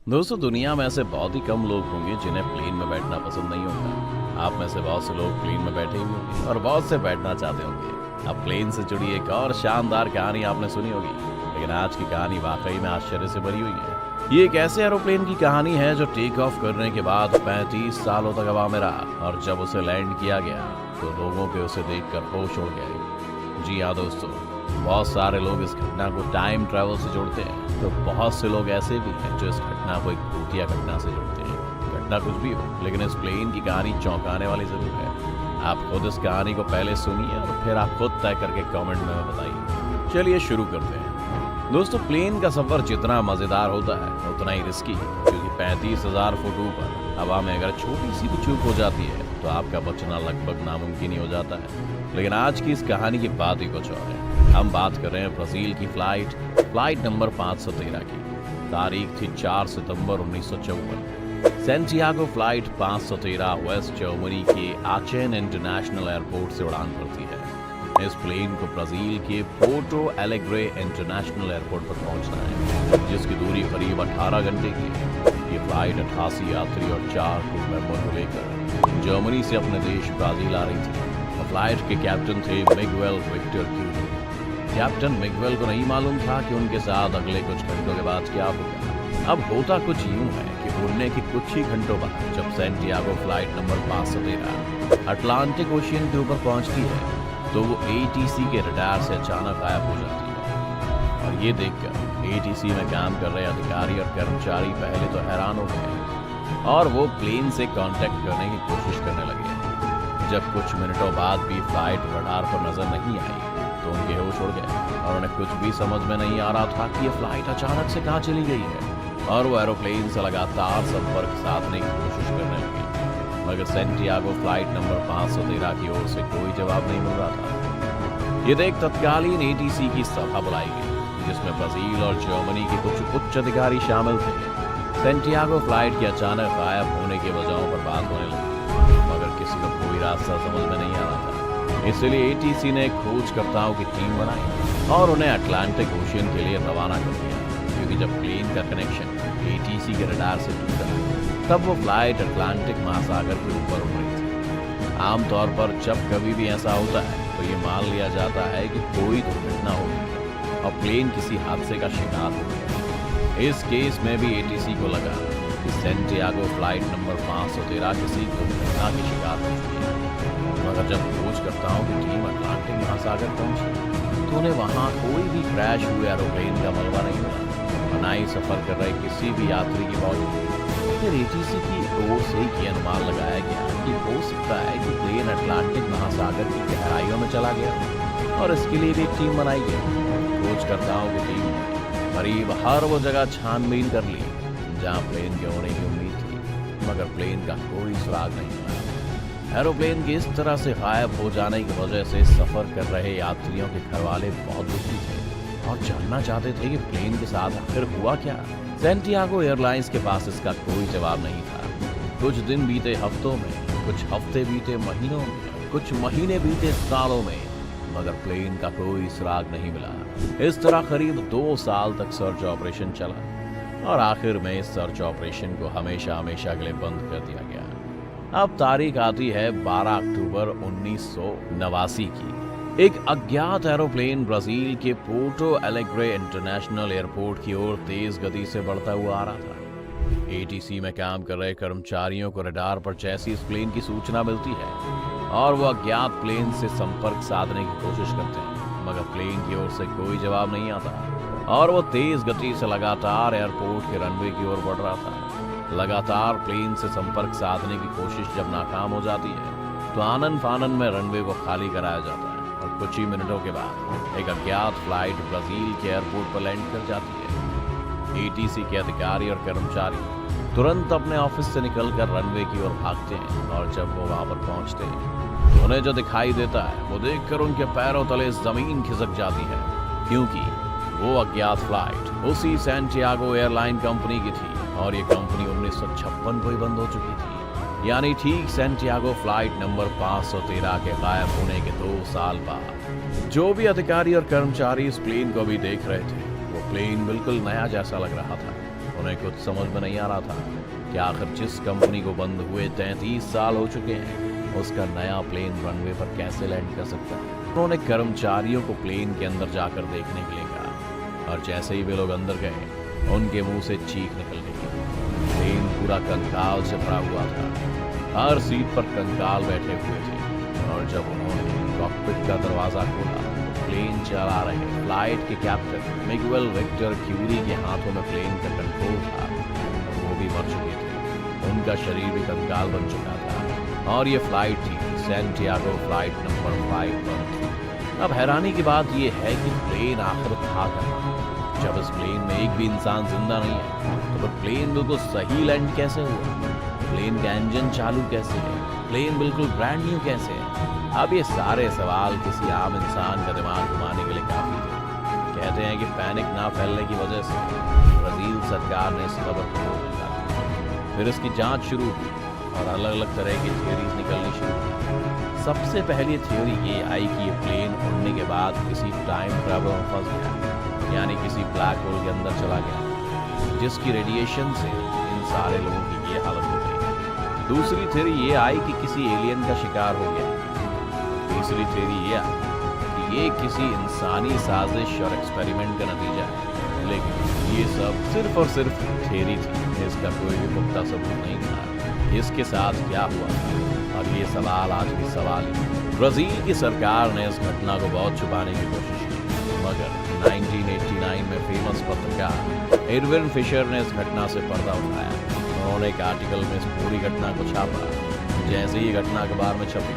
दोस्तों, दुनिया में ऐसे बहुत ही कम लोग होंगे जिन्हें प्लेन में बैठना पसंद नहीं होगा। आप में से बहुत से लोग प्लेन में बैठे ही होंगे और बहुत से बैठना चाहते होंगे। अब प्लेन से जुड़ी एक और शानदार कहानी आपने सुनी होगी, लेकिन आज की कहानी वाकई में आश्चर्य से भरी हुई है। ये एक ऐसे एरोप्लेन की कहानी है जो टेक ऑफ करने के बाद 35 सालों तक हवा में रहा और जब उसे लैंड किया गया तो लोगों के उसे देखकर होश उड़ गए। जी हाँ दोस्तों, बहुत सारे लोग इस घटना को टाइम ट्रैवल से जोड़ते हैं, तो बहुत से लोग ऐसे भी हैं जो इस घटना को एक भूतिया घटना से जोड़ते हैं। घटना कुछ भी हो, लेकिन इस प्लेन की कहानी चौंकाने वाली जरूर है। आप खुद इस कहानी को पहले सुनिए और फिर आप खुद तय करके कमेंट में बताइए। चलिए शुरू करते हैं। दोस्तों, प्लेन का सफर जितना मजेदार होता है उतना ही रिस्की है, क्योंकि 35,000 फुट ऊपर हवा में अगर छोटी सी भी चूक हो जाती है तो आपका बचना लगभग नामुमकिन ही हो जाता है। लेकिन आज की इस कहानी की बात ही कुछ और है। हम बात कर रहे हैं ब्राजील की फ्लाइट नंबर 513 की। तारीख थी 4 सितंबर 1954। सेंटियागो फ्लाइट 513 वेस्ट जर्मनी के आचेन इंटरनेशनल एयरपोर्ट से उड़ान भरती है। इस प्लेन को ब्राजील के पोर्टो एलेग्रे इंटरनेशनल एयरपोर्ट पर पहुंचना है, जिसकी दूरी करीब 18 घंटे की है। ये फ्लाइट 88 यात्री और 4 क्रू मेंबर को लेकर जर्मनी से अपने देश ब्राजील आ रही थी। फ्लाइट के कैप्टन थे मिगुएल विक्टर क्यूरो। कैप्टन मिगुएल को नहीं मालूम था कि उनके साथ अगले कुछ घंटों के बाद क्या होगा। अब होता कुछ यूं है कि उड़ने के कुछ ही घंटों बाद जब Santiago flight number 513 Atlantic ocean के ऊपर पहुंचती है तो वो एटीसी के रडार से अचानक गायब हो जाती है। और ये देखकर एटीसी में काम कर रहे अधिकारी और कर्मचारी पहले तो हैरान हो गए और वो प्लेन से कांटेक्ट करने की कोशिश करने लगे। जब कुछ मिनटों बाद भी फ्लाइट रडार पर नजर नहीं आई तो उनके होश उड़ गए और उन्हें कुछ भी समझ में नहीं आ रहा था कि ये फ्लाइट अचानक से कहाँ चली गई है। और वो एरोप्लेन से लगातार संपर्क साधने की कोशिश करने लगी, मगर सेंटियागो फ्लाइट नंबर 513 की ओर से कोई जवाब नहीं मिल रहा था। ये देख तत्कालीन एटीसी की सभा बुलाई गई, जिसमें ब्राजील और जर्मनी के कुछ उच्च अधिकारी शामिल थे। सेंटियागो फ्लाइट के अचानक गायब होने की वजहों पर बात होने लगी, मगर किसी को कोई रास्ता समझ में नहीं आ रहा था। इसलिए एटीसी ने खोजकर्ताओं की टीम बनाई और उन्हें अटलांटिक ओशियन के लिए रवाना कर दिया, क्योंकि जब प्लेन का कनेक्शन एटीसी के रडार से टूटा तब वो फ्लाइट अटलांटिक महासागर के ऊपर उड़ रही थी। आमतौर पर जब कभी भी ऐसा होता है तो ये मान लिया जाता है कि कोई दुर्घटना हो गई और प्लेन किसी हादसे का शिकार हो गया। इस केस में भी एटीसी को लगा कि सेंटियागो फ्लाइट नंबर 513 किसी दुर्घटना के शिकार हो चुकी है। मगर जब खोजकर्ताओं की टीम अटलांटिक महासागर पहुंची तो उन्हें वहां कोई भी क्रैश हुए एरोप्लेन का मलबा नहीं मिला और ना ही सफर कर रहे किसी भी यात्री की मौत। फिर एटीसी की ओर से ये अनुमान लगाया गया कि हो सकता है कि प्लेन अटलांटिक महासागर की गहराइयों में चला गया और इसके लिए भी एक टीम बनाई गई। खोजकर्ताओं की टीम ने करीब हर वो जगह छानबीन कर ली जहां प्लेन के होने की उम्मीद थी, मगर प्लेन का कोई सुराग नहीं मिला। एरोप्लेन के इस तरह से गायब हो जाने की वजह से सफर कर रहे यात्रियों के घर वाले बहुत दुखी थे और जानना चाहते थे कि प्लेन के साथ आखिर हुआ क्या। सेंटियागो एयरलाइंस के पास इसका कोई जवाब नहीं था। कुछ दिन बीते हफ्तों में, कुछ हफ्ते बीते महीनों में, कुछ महीने बीते सालों में, मगर प्लेन का कोई सुराग नहीं मिला। इस तरह करीब 2 साल तक सर्च ऑपरेशन चला और आखिर में इस सर्च ऑपरेशन को हमेशा हमेशा के लिए बंद कर दिया गया। अब तारीख आती है 12 अक्टूबर 1989 की। एक अज्ञात एरोप्लेन ब्राजील के पोर्टो एलेग्रे इंटरनेशनल एयरपोर्ट की ओर तेज गति से बढ़ता हुआ आ रहा था। एटीसी में काम कर रहे कर्मचारियों को रडार पर जैसी इस प्लेन की सूचना मिलती है और वो अज्ञात प्लेन से संपर्क साधने की कोशिश करते हैं, मगर प्लेन की ओर से कोई जवाब नहीं आता और वो तेज गति से लगातार एयरपोर्ट के रनवे की ओर बढ़ रहा था। लगातार प्लेन से संपर्क साधने की कोशिश जब नाकाम हो जाती है तो आनन फानन में रनवे को खाली कराया जाता है और कुछ ही मिनटों के बाद एक अज्ञात फ्लाइट ब्राजील के एयरपोर्ट पर लैंड कर जाती है। एटीसी के अधिकारी और कर्मचारी तुरंत अपने ऑफिस से निकलकर रनवे की ओर भागते हैं और जब वो वहां पर पहुंचते हैं तो उन्हें जो दिखाई देता है वो देखकर उनके पैरों तले जमीन खिसक जाती है, क्योंकि वो अज्ञात फ्लाइट उसी सेंटियागो एयरलाइन कंपनी की थी और ये कंपनी 1956 को ही बंद हो चुकी थी। यानी ठीक सेंटियागो फ्लाइट नंबर 513 के गायब होने के 2 साल बाद। जो भी अधिकारी और कर्मचारी इस प्लेन को भी देख रहे थे वो प्लेन बिल्कुल नया जैसा लग रहा था। उन्हें कुछ समझ में नहीं आ रहा था कि आखिर जिस कंपनी को बंद हुए 33 साल हो चुके हैं उसका नया प्लेन रनवे पर कैसे लैंड कर सकता है। उन्होंने कर्मचारियों को प्लेन के अंदर जाकर देखने के लिए कहा और जैसे ही वे लोग अंदर गए उनके मुंह से चीख निकल गई। प्लेन पूरा कंकाल से भरा हुआ था, हर सीट पर कंकाल बैठे हुए थे और जब उन्होंने कॉकपिट का दरवाजा खोला तो प्लेन चला रहे फ्लाइट के कैप्टन मिगुएल विक्टर क्यूरी के हाथों में प्लेन का कंट्रोल था। वो भी मर चुके थे, उनका शरीर भी कंकाल बन चुका था और ये फ्लाइट थी सैंटियागो फ्लाइट नंबर 513। अब हैरानी की बात यह है कि प्लेन आखिर था कहाँ? जब इस प्लेन में एक भी इंसान जिंदा नहीं है तो फिर प्लेन बिल्कुल सही लैंड कैसे हुआ? प्लेन का इंजन चालू कैसे है? प्लेन बिल्कुल ब्रांड न्यू कैसे है? अब ये सारे सवाल किसी आम इंसान का दिमाग घुमाने के लिए काफी थे। कहते हैं कि पैनिक ना फैलने की वजह से ब्राजील सरकार ने इस खबर को रोक लिया। फिर इसकी जांच शुरू हुई और अलग अलग तरह की थियोरीज निकलनी शुरू हुई। सबसे पहली थियोरी ये आई कि ये प्लेन उड़ने के बाद किसी टाइम ट्रैवल में फंस गया, यानी किसी ब्लैक होल के अंदर चला गया जिसकी रेडिएशन से इन सारे लोगों की ये हालत हो गई। दूसरी थियोरी ये आई कि किसी एलियन का शिकार हो गया। तीसरी थियोरी ये आई कि ये किसी इंसानी साजिश और एक्सपेरिमेंट का नतीजा है, लेकिन ये सब सिर्फ और सिर्फ थियोरी थी, इसका कोई भी पुख्ता सबूत नहीं था। इसके साथ क्या हुआ और ये सवाल आज भी सवाल है। ब्राजील की सरकार ने इस घटना को बहुत छुपाने की कोशिश की, मगर 1989 में फेमस पत्रकार एडविन फिशर ने इस घटना से पर्दा उठाया। उन्होंने एक आर्टिकल में इस पूरी घटना को छापा। जैसे ही घटना अखबार में छपी,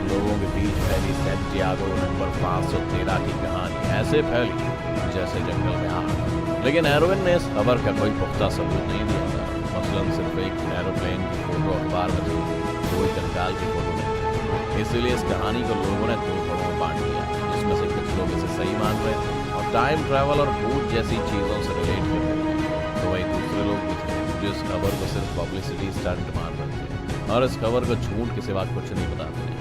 लोगों के बीच फैली सैंटियागो नंबर 513 की कहानी ऐसे फैली जैसे जंगल में आग। लेकिन एडविन ने इस खबर का कोई पुख्ता सबूत नहीं दिया था। मसलन सिर्फ एक एरोप्लेन की फोटो अखबार में थी, कोई कंकाल की फोटो नहीं। इसीलिए इस कहानी को लोगों ने दो भागों में बांट दिया, जिसमें से कुछ लोग इसे सही मान रहे थे और टाइम ट्रैवल और भूत जैसी चीजों से रिलेट कर रहे थे, तो वही दूसरे लोग भी थे जो इस खबर को सिर्फ पब्लिसिटी स्टंट मान रहे थे और इस खबर को झूठ के सिवा कुछ नहीं बताते हैं।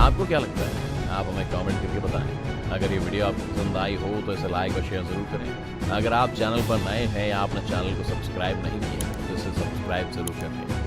आपको क्या लगता है? आप हमें कमेंट करके बताएं। अगर ये वीडियो आपको पसंद आई हो तो इसे लाइक और शेयर जरूर करें। अगर आप चैनल पर नए हैं या आपने चैनल को सब्सक्राइब नहीं किया तो इसे सब्सक्राइब जरूर करें।